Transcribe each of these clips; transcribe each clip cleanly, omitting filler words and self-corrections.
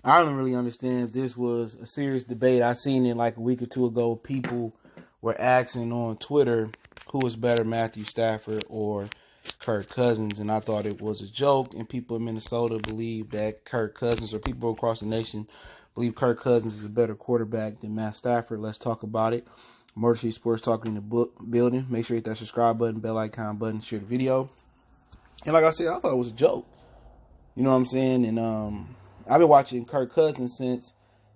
I don't really understand if this was a serious debate. I seen it like a week or two ago. People were asking on Twitter who was better, Matthew Stafford or Kirk Cousins, and I thought it was a joke. And people in Minnesota believe that Kirk Cousins, or people across the nation believe Kirk Cousins is a better quarterback than Matt Stafford. Let's talk about it. Motor City Sports Talk in the building. Make sure you hit that subscribe button, bell icon button, share the video. And like I said, I thought it was a joke. You know what I'm saying? And I've been watching Kirk Cousins since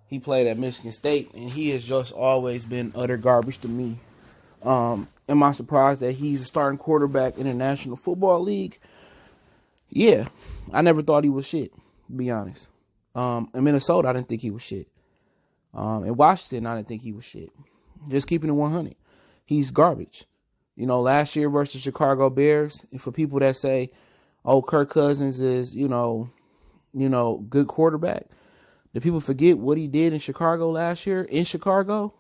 he played at Michigan State, and he has just always been utter garbage to me. Am I surprised that he's a starting quarterback in the National Football League? Yeah. I never thought he was shit, to be honest. In Minnesota, I didn't think he was shit. In Washington, I didn't think he was shit. Just keeping it 100. He's garbage. You know, last year versus Chicago Bears, and for people that say, oh, Kirk Cousins is, good quarterback. Do people forget what he did in Chicago last year? In Chicago,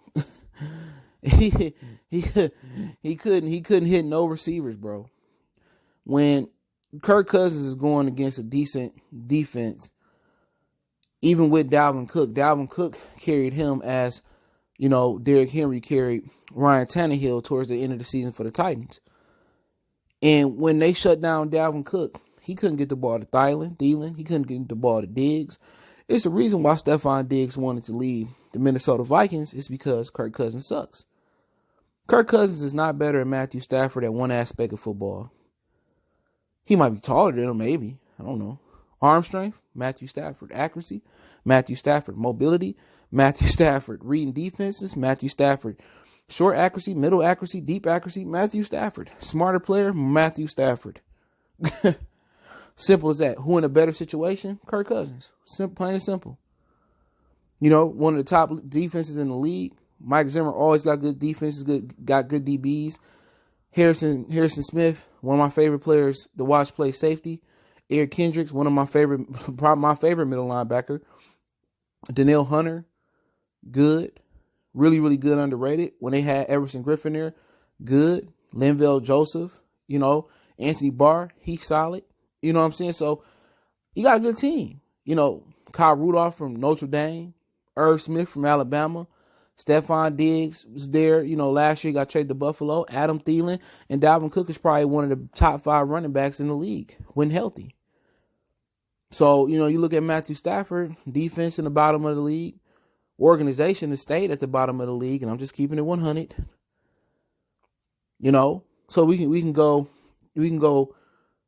he couldn't hit no receivers, bro. When Kirk Cousins is going against a decent defense, even with Dalvin Cook carried him as, Derrick Henry carried Ryan Tannehill towards the end of the season for the Titans. And when they shut down Dalvin Cook, he couldn't get the ball to Thielen. He couldn't get the ball to Diggs. It's the reason why Stephon Diggs wanted to leave the Minnesota Vikings is because Kirk Cousins sucks. Kirk Cousins is not better than Matthew Stafford at one aspect of football. He might be taller than him, maybe. I don't know. Arm strength, Matthew Stafford. Accuracy, Matthew Stafford. Mobility, Matthew Stafford. Reading defenses, Matthew Stafford. Short accuracy, middle accuracy, deep accuracy, Matthew Stafford. Smarter player, Matthew Stafford. Simple as that. Who in a better situation? Kirk Cousins. Simple, plain and simple. One of the top defenses in the league. Mike Zimmer always got good defenses, got good DBs. Harrison Smith, one of my favorite players to watch play safety. Eric Kendricks, one of my favorite middle linebacker. Danielle Hunter, good. Really, really good, underrated. When they had Everson Griffin there, good. Linval Joseph, Anthony Barr, he's solid. You know what I'm saying? So you got a good team. Kyle Rudolph from Notre Dame, Irv Smith from Alabama, Stephon Diggs was there. Last year he got traded to Buffalo. Adam Thielen and Dalvin Cook is probably one of the top 5 running backs in the league when healthy. So, you look at Matthew Stafford, defense in the bottom of the league. Organization has stayed at the bottom of the league, and I'm just keeping it 100. So we can go, on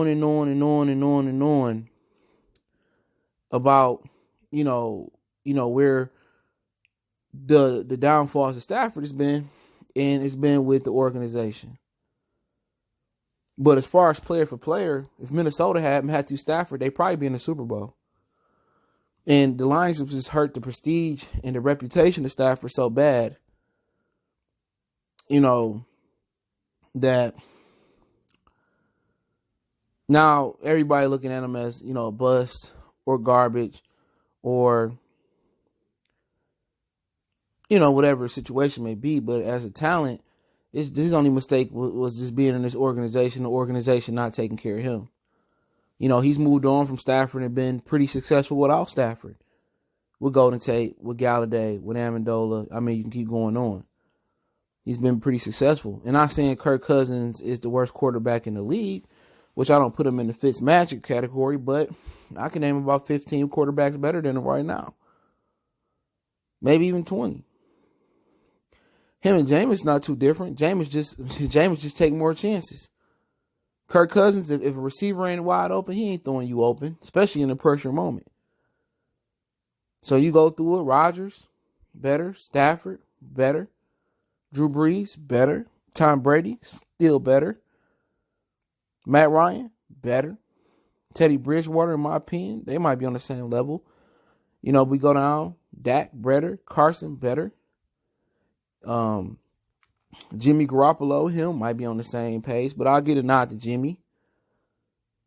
and on and on and on and on about, where the downfalls of Stafford has been, and it's been with the organization. But as far as player for player, if Minnesota had Matthew Stafford, they'd probably be in the Super Bowl. And the Lions have just hurt the prestige and the reputation of Stafford so bad, that now everybody looking at him as, a bust or garbage or, whatever the situation may be. But as a talent, his only mistake was just being in this organization, the organization not taking care of him. He's moved on from Stafford and been pretty successful without Stafford. With Golden Tate, with Galladay, with Amendola. I mean, you can keep going on. He's been pretty successful. And I'm saying Kirk Cousins is the worst quarterback in the league, which I don't put him in the Fitzmagic category, but I can name about 15 quarterbacks better than him right now. Maybe even 20. Him and Jameis not too different. Jameis just take more chances. Kirk Cousins, if a receiver ain't wide open, he ain't throwing you open, especially in a pressure moment. So you go through it. Rodgers, better. Stafford, better. Drew Brees, better. Tom Brady, still better. Matt Ryan, better. Teddy Bridgewater, in my opinion, they might be on the same level. We go down. Dak, better. Carson, better. Jimmy Garoppolo, him might be on the same page, but I'll get a nod to Jimmy.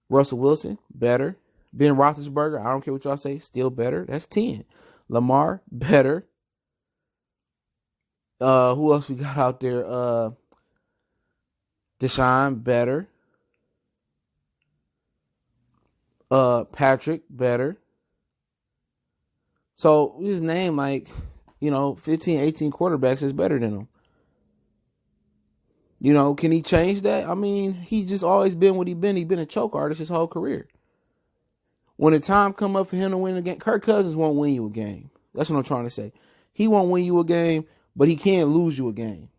Russell Wilson, better. Ben Roethlisberger, I don't care what y'all say, still better. That's 10. Lamar, better. Who else we got out there? Deshaun, better. Patrick, better. So his name, like, 15, 18 quarterbacks is better than him. Can he change that? I mean, he's just always been what he's been. He's been a choke artist his whole career. When the time come up for him to win a game, Kirk Cousins won't win you a game. That's what I'm trying to say. He won't win you a game, but he can lose you a game.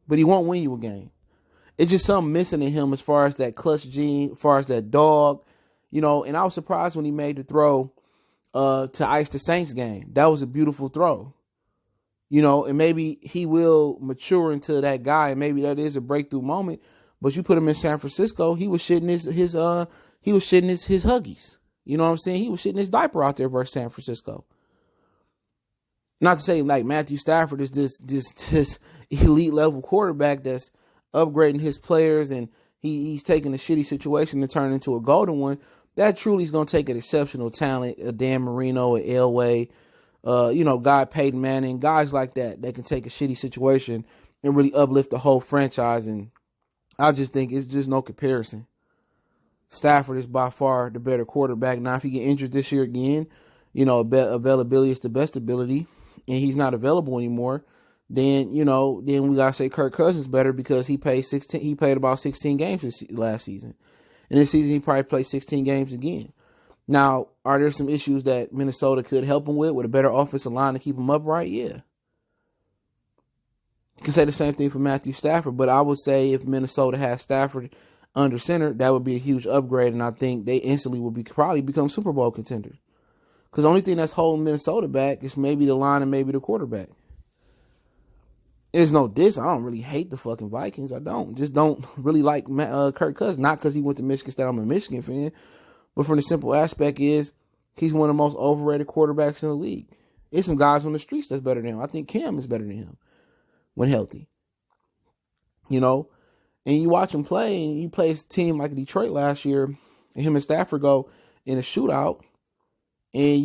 But he won't win you a game. It's just something missing in him as far as that clutch gene, as far as that dog. And I was surprised when he made the throw to ice the Saints game. That was a beautiful throw. And maybe he will mature into that guy, and maybe that is a breakthrough moment. But you put him in San Francisco, he was shitting his Huggies. You know what I'm saying? He was shitting his diaper out there versus San Francisco. Not to say like Matthew Stafford is this elite level quarterback that's upgrading his players, and he's taking a shitty situation to turn into a golden one. That truly is going to take an exceptional talent, a Dan Marino, a Elway, guy Peyton Manning, guys like that can take a shitty situation and really uplift the whole franchise. And I just think it's just no comparison. Stafford is by far the better quarterback. Now, if he get injured this year again, availability is the best ability, and he's not available anymore, then we gotta say Kirk Cousins better because he played about 16 games last season. And this season he probably played 16 games again. Now, are there some issues that Minnesota could help him with a better offensive line to keep him upright? Yeah. You can say the same thing for Matthew Stafford, but I would say if Minnesota has Stafford under center, that would be a huge upgrade, and I think they instantly will probably become Super Bowl contenders. Because the only thing that's holding Minnesota back is maybe the line and maybe the quarterback. There's no diss. I don't really hate the fucking Vikings. I don't. Just don't really like Kirk Cousins. Not because he went to Michigan State. I'm a Michigan fan. But from the simple aspect is he's one of the most overrated quarterbacks in the league. There's some guys on the streets that's better than him. I think Cam is better than him when healthy. And you watch him play, and you play a team like Detroit last year, and him and Stafford go in a shootout, and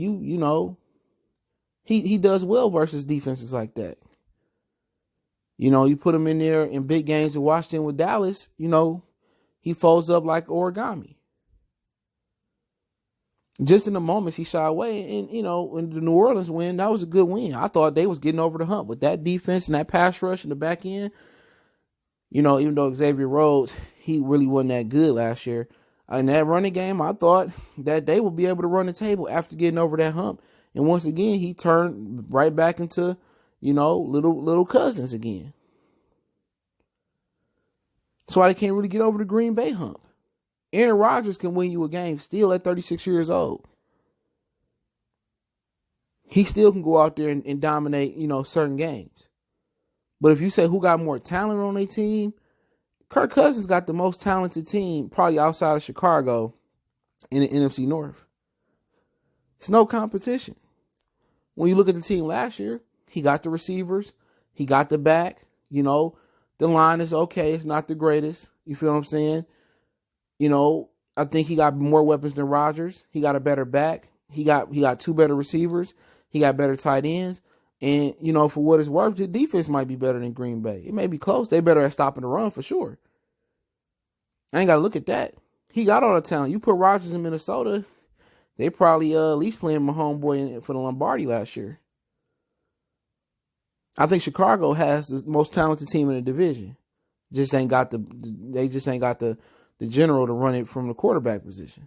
he does well versus defenses like that. You put him in there in big games in Washington with Dallas, he folds up like origami. Just in the moments he shy away, and when the New Orleans win, that was a good win. I thought they was getting over the hump with that defense and that pass rush in the back end. Even though Xavier Rhodes, he really wasn't that good last year. In that running game, I thought that they would be able to run the table after getting over that hump. And once again, he turned right back into, little cousins again. That's why they can't really get over the Green Bay hump. Aaron Rodgers can win you a game still at 36 years old. He still can go out there and dominate, certain games. But if you say who got more talent on their team, Kirk Cousins got the most talented team, probably outside of Chicago, in the NFC North. It's no competition. When you look at the team last year, he got the receivers, he got the back, the line is okay, it's not the greatest. You feel what I'm saying? I think he got more weapons than Rodgers. He got a better back. He got two better receivers. He got better tight ends. And, for what it's worth, the defense might be better than Green Bay. It may be close. They better at stopping the run for sure. I ain't got to look at that. He got all the talent. You put Rodgers in Minnesota, they probably at least playing my homeboy for the Lombardi last year. I think Chicago has the most talented team in the division. They just ain't got the general to run it from the quarterback position.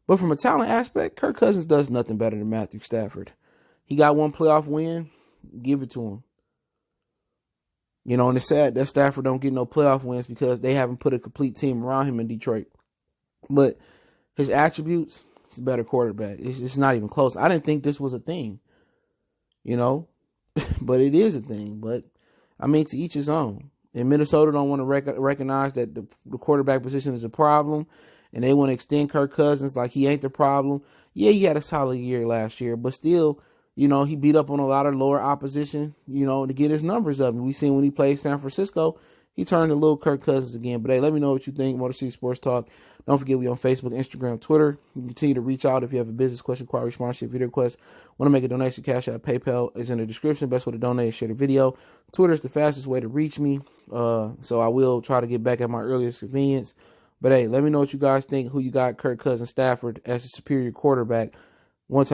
But from a talent aspect, Kirk Cousins does nothing better than Matthew Stafford. He got one playoff win, give it to him. And it's sad that Stafford don't get no playoff wins because they haven't put a complete team around him in Detroit. But his attributes, he's a better quarterback. It's not even close. I didn't think this was a thing, but it is a thing. But, to each his own. And Minnesota don't want to recognize that the quarterback position is a problem, and they want to extend Kirk Cousins like he ain't the problem. Yeah, he had a solid year last year, but still, he beat up on a lot of lower opposition, to get his numbers up. And we seen when he played San Francisco, he turned a little Kirk Cousins again. But hey, let me know what you think. Motor City Sports Talk. Don't forget we on Facebook, Instagram, Twitter. You can continue to reach out if you have a business question, inquiry, sponsorship, video request. Want to make a donation, Cash App, PayPal is in the description. Best way to donate is share the video. Twitter is the fastest way to reach me. So I will try to get back at my earliest convenience. But hey, let me know what you guys think. Who you got, Kirk Cousins, Stafford as a superior quarterback